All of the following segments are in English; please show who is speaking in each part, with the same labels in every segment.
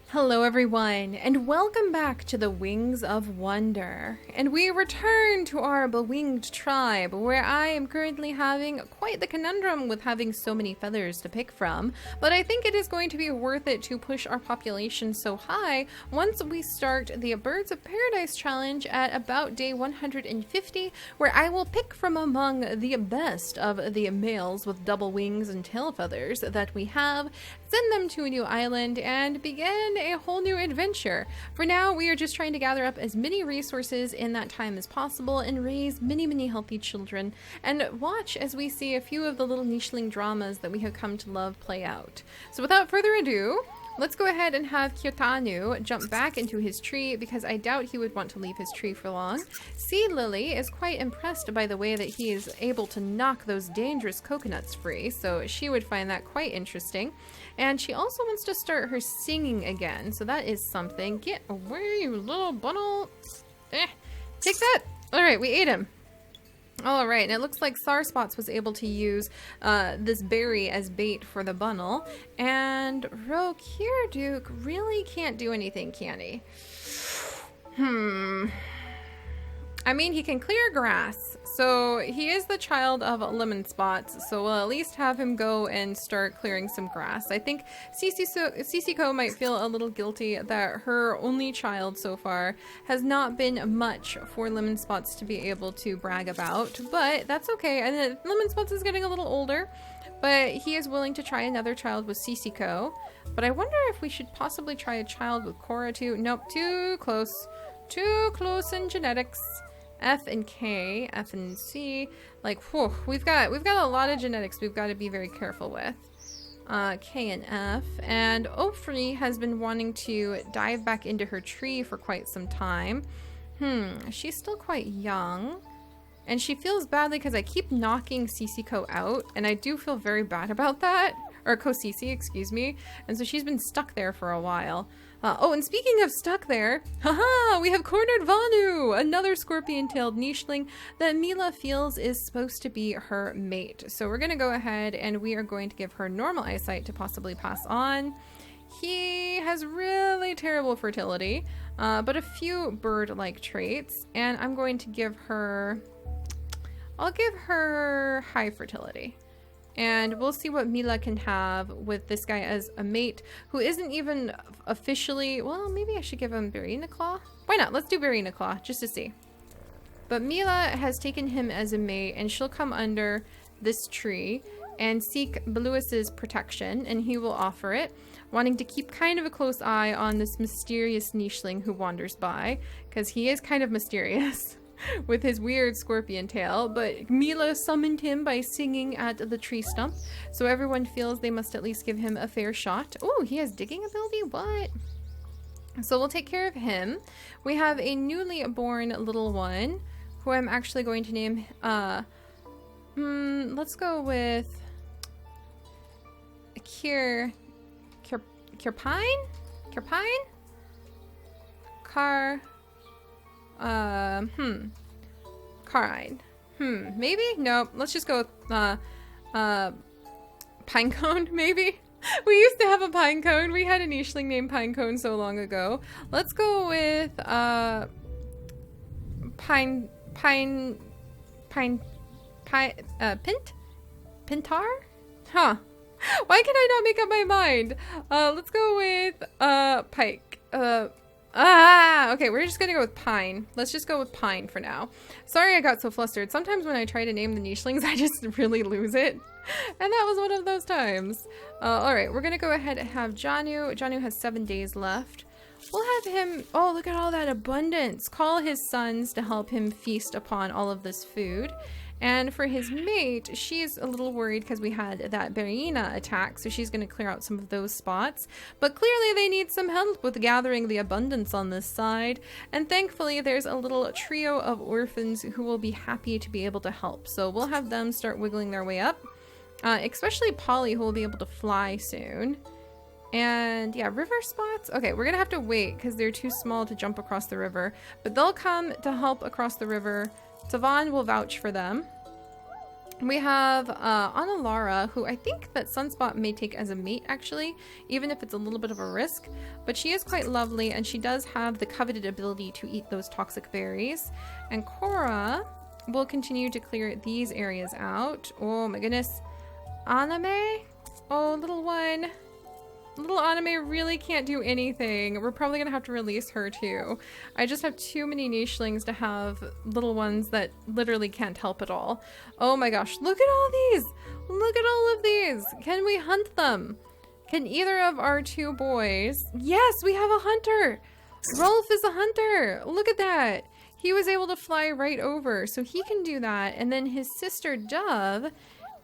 Speaker 1: Hello everyone, and welcome back to the Wings of Wonder. And we return to our bewinged tribe, where I am currently having quite the conundrum with having so many feathers to pick from, but I think it is going to be worth it to push our population so high once we start the Birds of Paradise challenge at about day 150, where I will pick from among the best of the males with double wings and tail feathers that we have, send them to a new island, and begin a whole new adventure. For now, we are just trying to gather up as many resources in that time as possible and raise many healthy children, and watch as we see a few of the little nicheling dramas that we have come to love play out. So without further ado, let's go ahead and have Kyotanu jump back into his tree, because I doubt he would want to leave his tree for long. Sea Lily is quite impressed by the way that he is able to knock those dangerous coconuts free, so she would find that quite interesting. And she also wants to start her singing again, so that is something. Get away, you little bundle. Take that. All right, we ate him. All right, and it looks like Sarspots was able to use this berry as bait for the bunnel, and Rokirduke really can't do anything, can he? I mean, he can clear grass, so he is the child of Lemon Spots, so we'll at least have him go and start clearing some grass. I think Cicico might feel a little guilty that her only child so far has not been much for Lemon Spots to be able to brag about, but that's okay. And then Lemon Spots is getting a little older, but he is willing to try another child with Cicico. But I wonder if we should possibly try a child with Cora too. Nope, too close. Too close in genetics. F and K, F and C, like, whew, we've got a lot of genetics we've got to be very careful with. K and F, and Oafri has been wanting to dive back into her tree for quite some time. She's still quite young, and she feels badly because I keep knocking Cicico out, and I do feel very bad about that. Or Kosisi, excuse me. And so she's been stuck there for a while. Oh, and speaking of stuck there, haha, we have cornered Vanu, another scorpion-tailed nicheling that Mila feels is supposed to be her mate. So we're gonna go ahead and we are going to give her normal eyesight to possibly pass on. He has really terrible fertility, but a few bird-like traits, and I'm going to give her, I'll give her high fertility. And we'll see what Mila can have with this guy as a mate who isn't even officially, well, maybe I should give him Barina Claw. Why not? Let's do Barina Claw just to see. But Mila has taken him as a mate, and she'll come under this tree and seek Beluis's protection, and he will offer it, wanting to keep kind of a close eye on this mysterious nicheling who wanders by, because he is kind of mysterious with his weird scorpion tail. But Mila summoned him by singing at the tree stump, so everyone feels they must at least give him a fair shot. Oh, he has digging ability? What? So we'll take care of him. We have a newly born little one who I'm actually going to name, let's go with Kirpine? Carine. Maybe? Nope. Let's just go with, Pinecone, maybe? We used to have a Pinecone. We had a nicheling named Pinecone so long ago. Let's go with, Pintar? Huh. Why can I not make up my mind? Let's go with, Pike. Okay, we're just gonna go with Pine. Let's just go with Pine for now. Sorry I got so flustered. Sometimes when I try to name the nichelings, I just really lose it. And that was one of those times. Alright, we're gonna go ahead and have Janu. Janu has 7 days left. We'll have him, oh, look at all that abundance. Call his sons to help him feast upon all of this food. And for his mate, she's a little worried because we had that Barina attack, so she's going to clear out some of those spots. But clearly they need some help with gathering the abundance on this side. And thankfully there's a little trio of orphans who will be happy to be able to help. So we'll have them start wiggling their way up. Especially Polly, who will be able to fly soon. And yeah, river spots. Okay, we're gonna have to wait because they're too small to jump across the river, but they'll come to help across the river. Savon will vouch for them. We have Analara, who I think that Sunspot may take as a mate, actually, even if it's a little bit of a risk. But she is quite lovely, and she does have the coveted ability to eat those toxic berries. And Cora will continue to clear these areas out. Oh my goodness. Anime? Oh, little one. Little Anime really can't do anything. We're probably gonna have to release her too. I just have too many nichelings to have little ones that literally can't help at all. Oh my gosh, look at all these! Look at all of these! Can we hunt them? Can either of our two boys? Yes, we have a hunter! Rolf is a hunter! Look at that! He was able to fly right over, so he can do that. And then his sister Dove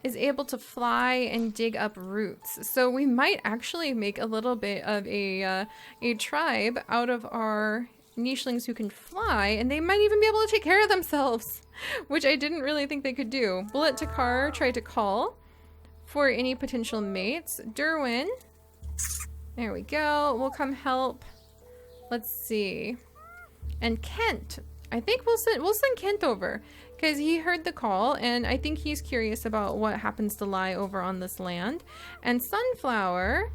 Speaker 1: is able to fly and dig up roots. So we might actually make a little bit of a tribe out of our nichelings who can fly, and they might even be able to take care of themselves, which I didn't really think they could do. Bullet Takar tried to call for any potential mates. Derwin, there we go, will come help. Let's see. And Kent, I think we'll send Kent over, because he heard the call, and I think he's curious about what happens to lie over on this land. And Sunflower,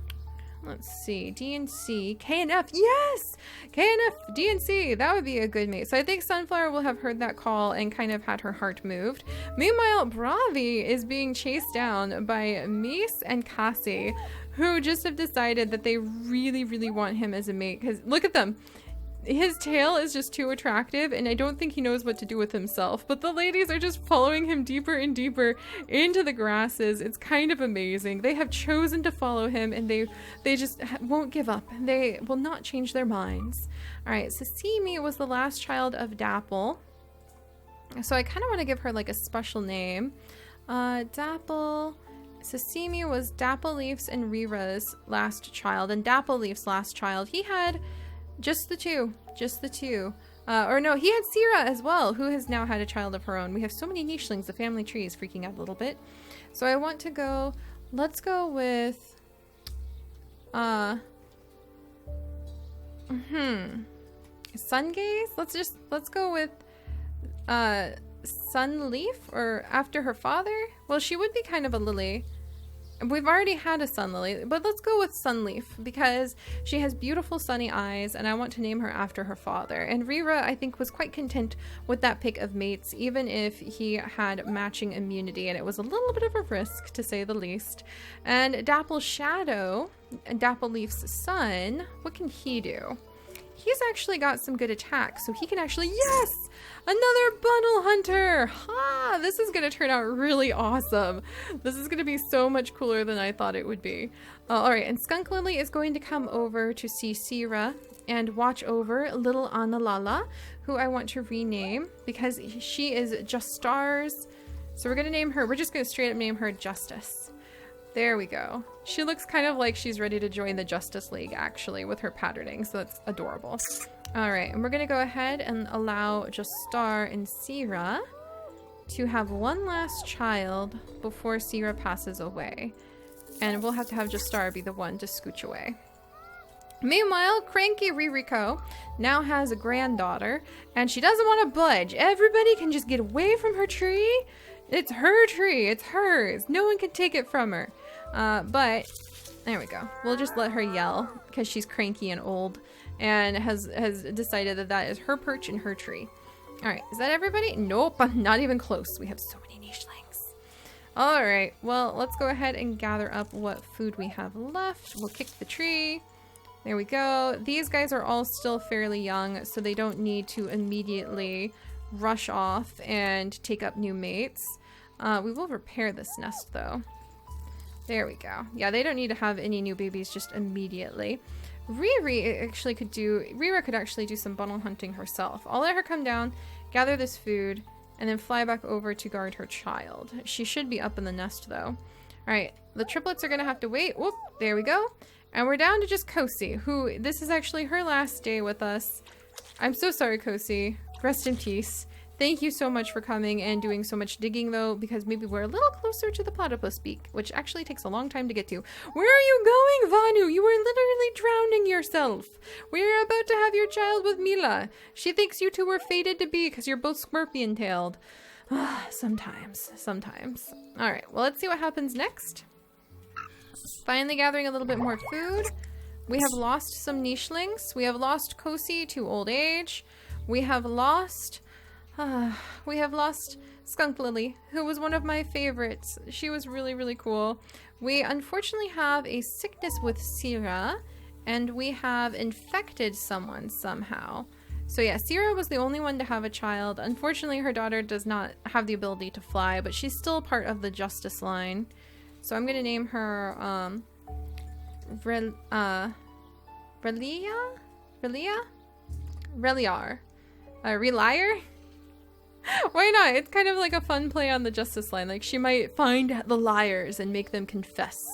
Speaker 1: let's see, DNC, KNF, yes! KNF, DNC, that would be a good mate. So I think Sunflower will have heard that call and kind of had her heart moved. Meanwhile, Bravi is being chased down by Mies and Cassie, who just have decided that they really, really want him as a mate, because look at them. His tail is just too attractive, and I don't think he knows what to do with himself. But the ladies are just following him deeper and deeper into the grasses. It's kind of amazing. They have chosen to follow him, and they just won't give up. They will not change their minds. All right, Sasimi was the last child of Dapple. So I kind of want to give her like a special name. Dapple. Sasimi was Dapple Leaf's and Rira's last child, and Dapple Leaf's last child, he had just the two. Or no, he had Sera as well, who has now had a child of her own. We have so many nichelings, the family tree is freaking out a little bit. So I want to go, let's go with, Sungaze? Let's go with, Sunleaf, or after her father? Well, she would be kind of a lily. We've already had a Sunlily, but let's go with Sunleaf because she has beautiful sunny eyes, and I want to name her after her father. And Rira, I think, was quite content with that pick of mates, even if he had matching immunity, and it was a little bit of a risk, to say the least. And Dapple Shadow, Dapple Leaf's son, what can he do? He's actually got some good attacks, so he can actually, yes! Another bundle hunter! Ha! This is gonna turn out really awesome. This is gonna be so much cooler than I thought it would be. Alright, and Skunk Lily is going to come over to see Sera and watch over little Analala, who I want to rename because she is Just Stars. So we're gonna name her, we're just gonna straight up name her Justice. There we go. She looks kind of like she's ready to join the Justice League, actually, with her patterning, so that's adorable. All right, and we're gonna go ahead and allow Just Star and Sera to have one last child before Sera passes away. And we'll have to have Just Star be the one to scooch away. Meanwhile, cranky Ririko now has a granddaughter, and she doesn't want to budge. Everybody can just get away from her tree. It's her tree, it's hers. No one can take it from her. But there we go. We'll just let her yell because she's cranky and old and has decided that that is her perch in her tree. All right, is that everybody? Nope, not even close. We have so many nichelings. All right, well, let's go ahead and gather up what food we have left. We'll kick the tree. There we go. These guys are all still fairly young, so they don't need to immediately rush off and take up new mates. We will repair this nest though. There we go. Yeah, they don't need to have any new babies just immediately. Rira could actually do some bundle hunting herself. I'll let her come down, gather this food, and then fly back over to guard her child. She should be up in the nest though. Alright, the triplets are gonna have to wait. Whoop, there we go. And we're down to just Kosi, who, this is actually her last day with us. I'm so sorry, Kosi. Rest in peace. Thank you so much for coming and doing so much digging though, because maybe we're a little closer to the platypus beak, which actually takes a long time to get to. Where are you going, Vanu? You are literally drowning yourself. We're about to have your child with Mila. She thinks you two were fated to be because you're both scorpion-tailed. Sometimes. All right, well, let's see what happens next. Finally gathering a little bit more food. We have lost some nichelings. We have lost Kosi to old age. We have lost Skunk Lily, who was one of my favorites. She was really, really cool. We unfortunately have a sickness with Sera, and we have infected someone somehow. So yeah, Sera was the only one to have a child. Unfortunately, her daughter does not have the ability to fly, but she's still part of the Justice line. So I'm gonna name her Reliar? Why not? It's kind of like a fun play on the Justice line. Like, she might find the liars and make them confess.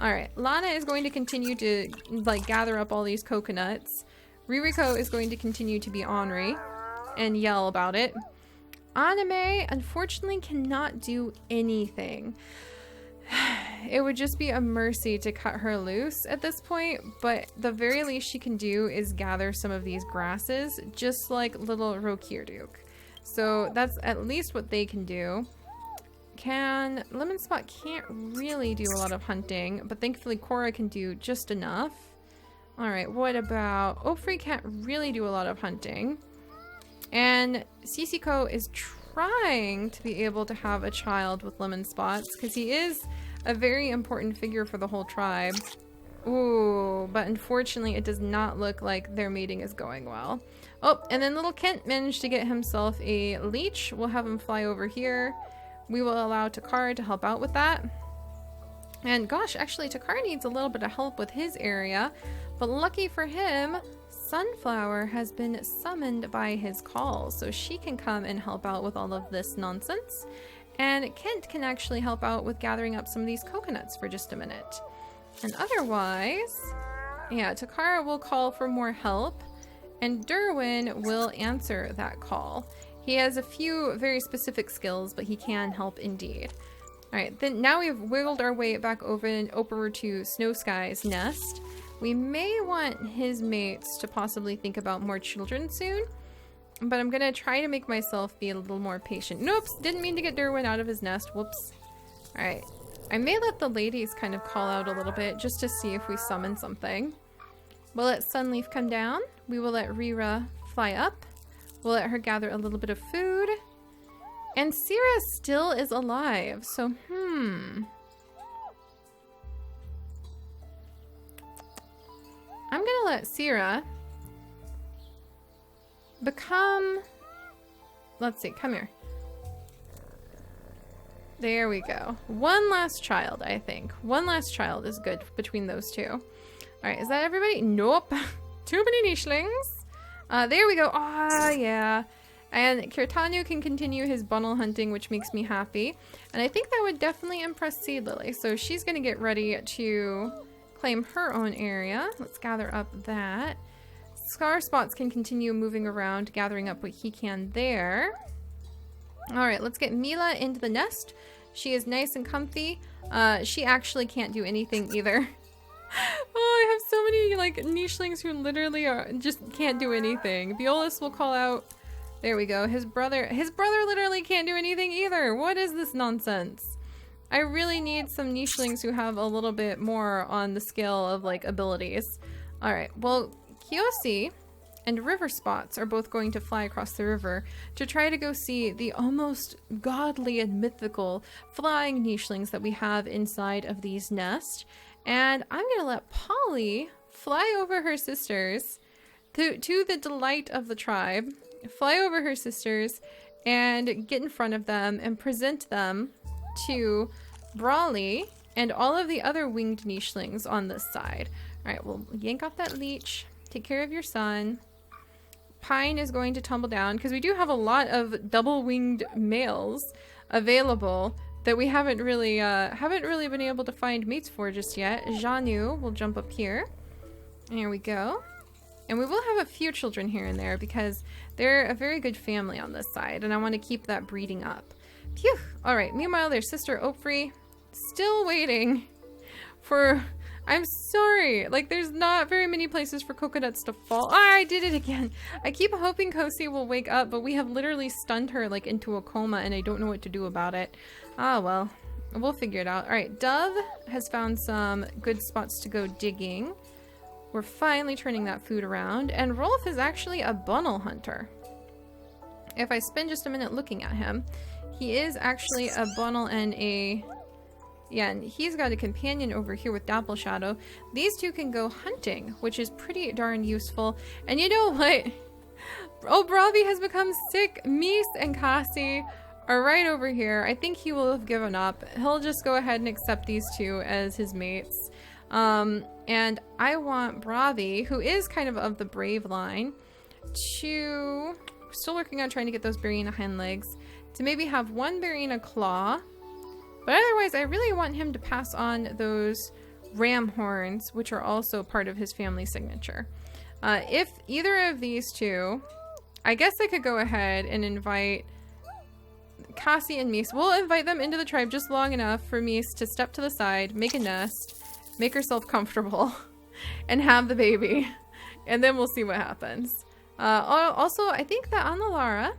Speaker 1: Alright, Lana is going to continue to, like, gather up all these coconuts. Ririko is going to continue to be ornery and yell about it. Anime, unfortunately, cannot do anything. It would just be a mercy to cut her loose at this point, but the very least she can do is gather some of these grasses, just like little Rokirduk. So that's at least what they can do. Lemon Spot can't really do a lot of hunting, but thankfully Cora can do just enough. Alright, what about... Ofri can't really do a lot of hunting. And Sisiko is trying to be able to have a child with Lemon Spots, because he is a very important figure for the whole tribe. Ooh, but unfortunately it does not look like their mating is going well. Oh, and then little Kent managed to get himself a leech. We'll have him fly over here. We will allow Takara to help out with that. And gosh, actually Takara needs a little bit of help with his area, but lucky for him, Sunflower has been summoned by his call, so she can come and help out with all of this nonsense. And Kent can actually help out with gathering up some of these coconuts for just a minute. And otherwise, yeah, Takara will call for more help, and Derwin will answer that call. He has a few very specific skills, but he can help indeed. Alright, then now we've wiggled our way back over to Snow Sky's nest. We may want his mates to possibly think about more children soon, but I'm gonna try to make myself be a little more patient. Nope, didn't mean to get Derwin out of his nest. Whoops. Alright, I may let the ladies kind of call out a little bit just to see if we summon something. We'll let Sunleaf come down. We will let Rira fly up. We'll let her gather a little bit of food. And Sera still is alive, so I'm gonna let Sera become... Let's see, come here. There we go. One last child, I think. One last child is good between those two. Alright, is that everybody? Nope. Too many nichelings. There we go. Ah, yeah. And Kirtanu can continue his bunnel hunting, which makes me happy. And I think that would definitely impress Seed Lily. So she's going to get ready to claim her own area. Let's gather up that. Scar Spots can continue moving around, gathering up what he can there. Alright, let's get Mila into the nest. She is nice and comfy. She actually can't do anything either. Oh, I have so many like nichelings who literally just can't do anything. Violus will call out. There we go. His brother literally can't do anything either. What is this nonsense? I really need some nichelings who have a little bit more on the scale of like abilities. All right. Well, Kiyoshi and River Spots are both going to fly across the river to try to go see the almost godly and mythical flying nichelings that we have inside of these nests. And I'm going to let Polly fly over her sisters to the delight of the tribe, fly over her sisters and get in front of them and present them to Brawly and all of the other winged nichelings on this side. All right, we'll yank off that leech, take care of your son. Pine is going to tumble down because we do have a lot of double-winged males available that we haven't really been able to find mates for just yet. Janu will jump up here. There we go. And we will have a few children here and there because they're a very good family on this side, and I want to keep that breeding up. Phew! Alright, meanwhile, their sister Opry still waiting for I'm sorry. Like, there's not very many places for coconuts to fall. Oh, I did it again. I keep hoping Kosi will wake up, but we have literally stunned her, like, into a coma, and I don't know what to do about it. Ah, well. We'll figure it out. Alright, Dove has found some good spots to go digging. We're finally turning that food around. And Rolf is actually a bunnel hunter. If I spend just a minute looking at him, he is actually a bunnel and a... Yeah, and he's got a companion over here with Dapple Shadow. These two can go hunting, which is pretty darn useful. And you know what? Oh, Bravi has become sick. Mies and Cassie are right over here. I think he will have given up. He'll just go ahead and accept these two as his mates. And I want Bravi, who is kind of the brave line, to... Still working on trying to get those Barina hind legs, to maybe have one Barina claw. But otherwise, I really want him to pass on those ram horns, which are also part of his family signature. If either of these two... I guess I could go ahead and invite Cassie and Mies. We'll invite them into the tribe just long enough for Mies to step to the side, make a nest, make herself comfortable, and have the baby. And then we'll see what happens. Also, I think that Analara,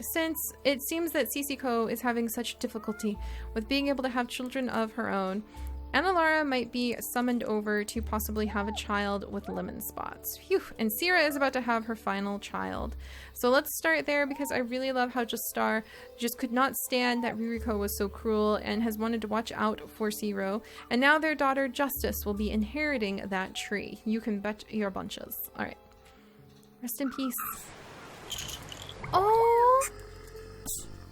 Speaker 1: since it seems that Sisiko is having such difficulty with being able to have children of her own, Analara might be summoned over to possibly have a child with lemon spots. Phew. And Sierra is about to have her final child. So let's start there, because I really love how Justar just could not stand that Ririko was so cruel and has wanted to watch out for Zero. And now their daughter Justice will be inheriting that tree. You can bet your bunches. Alright. Rest in peace. Oh!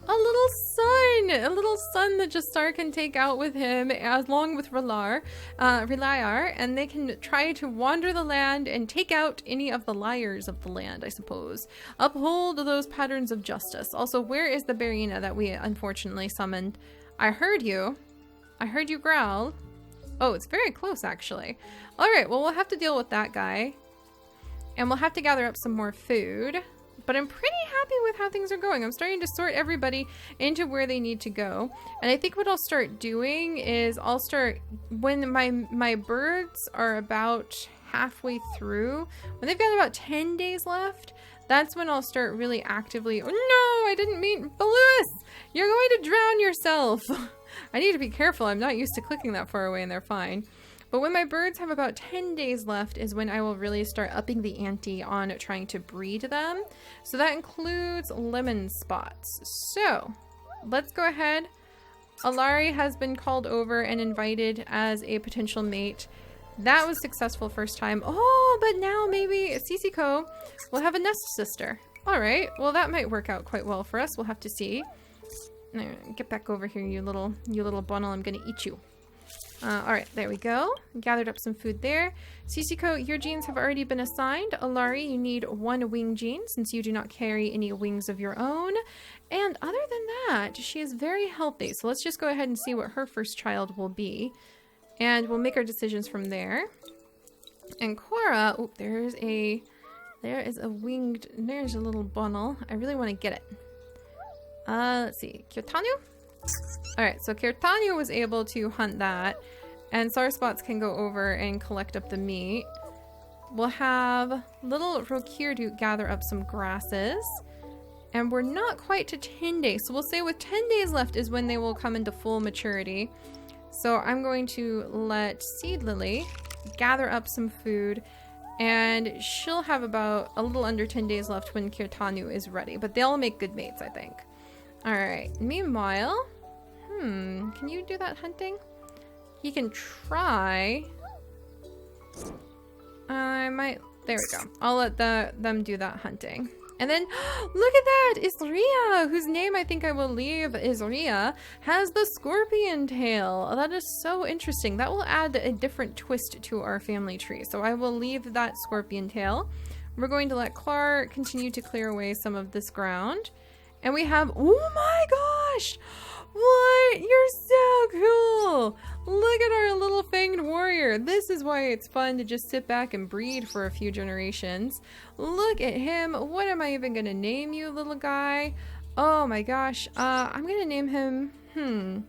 Speaker 1: A little son that Justar can take out with him, along with Relayar, and they can try to wander the land and take out any of the liars of the land, I suppose. Uphold those patterns of justice. Also, where is the Barina that we unfortunately summoned? I heard you. I heard you growl. Oh, it's very close, actually. Alright, well, we'll have to deal with that guy. And we'll have to gather up some more food. But I'm pretty happy with how things are going. I'm starting to sort everybody into where they need to go. And I think what I'll start doing is I'll start, when my birds are about halfway through, when they've got about 10 days left, that's when I'll start really actively, oh no, I didn't mean, Beluis, you're going to drown yourself. I need to be careful. I'm not used to clicking that far away and they're fine. But when my birds have about 10 days left is when I will really start upping the ante on trying to breed them. So that includes lemon spots. So let's go ahead. Alari has been called over and invited as a potential mate. That was successful first time. Oh, but now maybe Sisiko will have a nest sister. All right, well that might work out quite well for us. We'll have to see. Get back over here, you little bundle. I'm gonna eat you. Alright, there we go. Gathered up some food there. Sisiko, your genes have already been assigned. Alari, you need one wing gene since you do not carry any wings of your own. And other than that, she is very healthy. So let's just go ahead and see what her first child will be. And we'll make our decisions from there. And Cora, oh, there is a little bundle. I really want to get it. Let's see. Kirtanu? Alright, so Kirtanu was able to hunt that, and Sarspots can go over and collect up the meat. We'll have little Rokirdu gather up some grasses, and we're not quite to 10 days, so we'll say with 10 days left is when they will come into full maturity. So I'm going to let Seed Lily gather up some food, and she'll have about a little under 10 days left when Kirtanu is ready, but they'll make good mates, I think. Alright, meanwhile, can you do that hunting? He can try. I might, there we go. I'll let them do that hunting. And then, look at that! Isria, whose name I think I will leave Isria, has the scorpion tail. That is so interesting. That will add a different twist to our family tree. So I will leave that scorpion tail. We're going to let Clark continue to clear away some of this ground. And we have, oh my gosh! What? You're so cool! Look at our little fanged warrior. This is why it's fun to just sit back and breed for a few generations. Look at him. What am I even gonna name you, little guy? Oh my gosh. I'm gonna name him,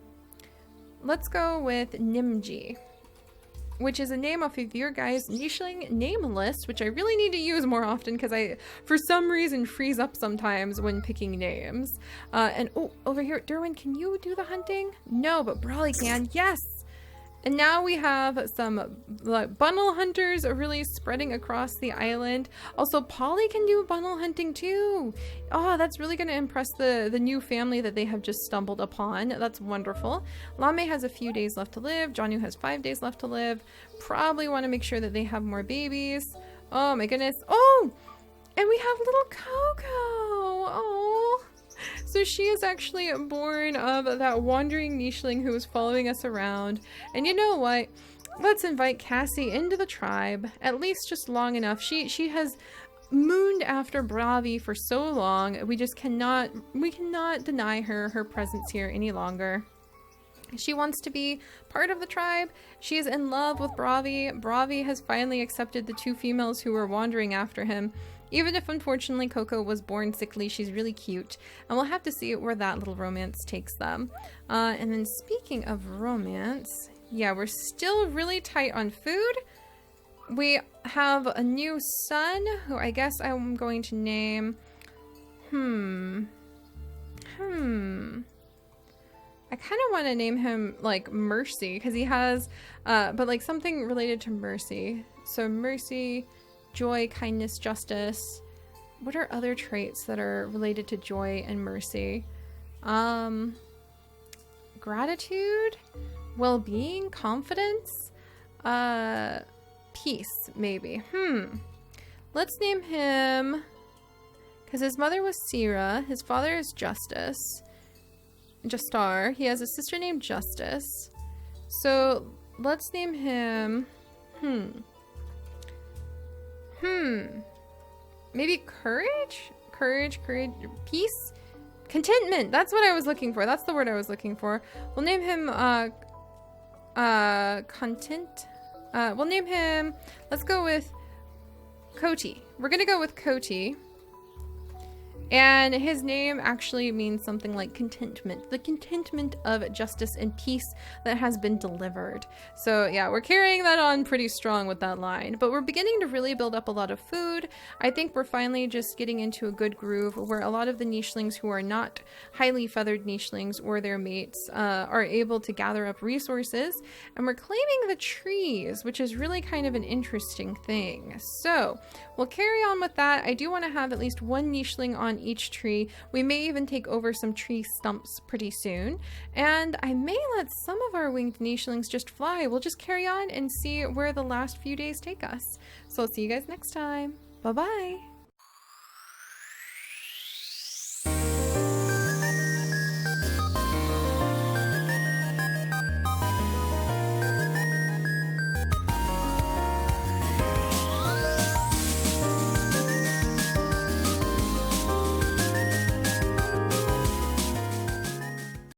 Speaker 1: let's go with Nimji. which is a name off of your guys' nicheling name list, which I really need to use more often because I, for some reason, freeze up sometimes when picking names. And oh, over here, Derwin, can you do the hunting? No, but Brawley can. Yes! And now we have some bundle hunters really spreading across the island. Also, Polly can do bundle hunting too. Oh, that's really going to impress the new family that they have just stumbled upon. That's wonderful. Lame has a few days left to live. Janu has 5 days left to live. Probably want to make sure that they have more babies. Oh my goodness. Oh, and we have little Coco. Oh. So she is actually born of that wandering nicheling who was following us around. And you know what? Let's invite Cassie into the tribe, at least just long enough. She has mooned after Bravi for so long. We cannot deny her presence here any longer. She wants to be part of the tribe. She is in love with Bravi. Bravi has finally accepted the 2 females who were wandering after him. Even if, unfortunately, Coco was born sickly, she's really cute. And we'll have to see where that little romance takes them. And then speaking of romance, yeah, we're still really tight on food. We have a new son, who I guess I'm going to name... I kind of want to name him, like, Mercy, because he has... but, like, something related to Mercy. So, Mercy... Joy, kindness, justice. What are other traits that are related to joy and mercy? Gratitude, well-being, confidence, peace, maybe. Let's name him, because his mother was Sira, his father is Justar. He has a sister named Justice. So let's name him, maybe courage? Courage, peace? Contentment! That's what I was looking for. That's the word I was looking for. We'll name him, content? We'll name him, let's go with Koti. We're gonna go with Koti. And his name actually means something like contentment. The contentment of justice and peace that has been delivered. So yeah, we're carrying that on pretty strong with that line. But we're beginning to really build up a lot of food. I think we're finally just getting into a good groove where a lot of the nichelings who are not highly feathered nichelings or their mates are able to gather up resources. And we're claiming the trees, which is really kind of an interesting thing. So we'll carry on with that. I do want to have at least 1 nicheling on each tree. We may even take over some tree stumps pretty soon. And I may let some of our winged nichelings just fly. We'll just carry on and see where the last few days take us. So I'll see you guys next time. Bye-bye.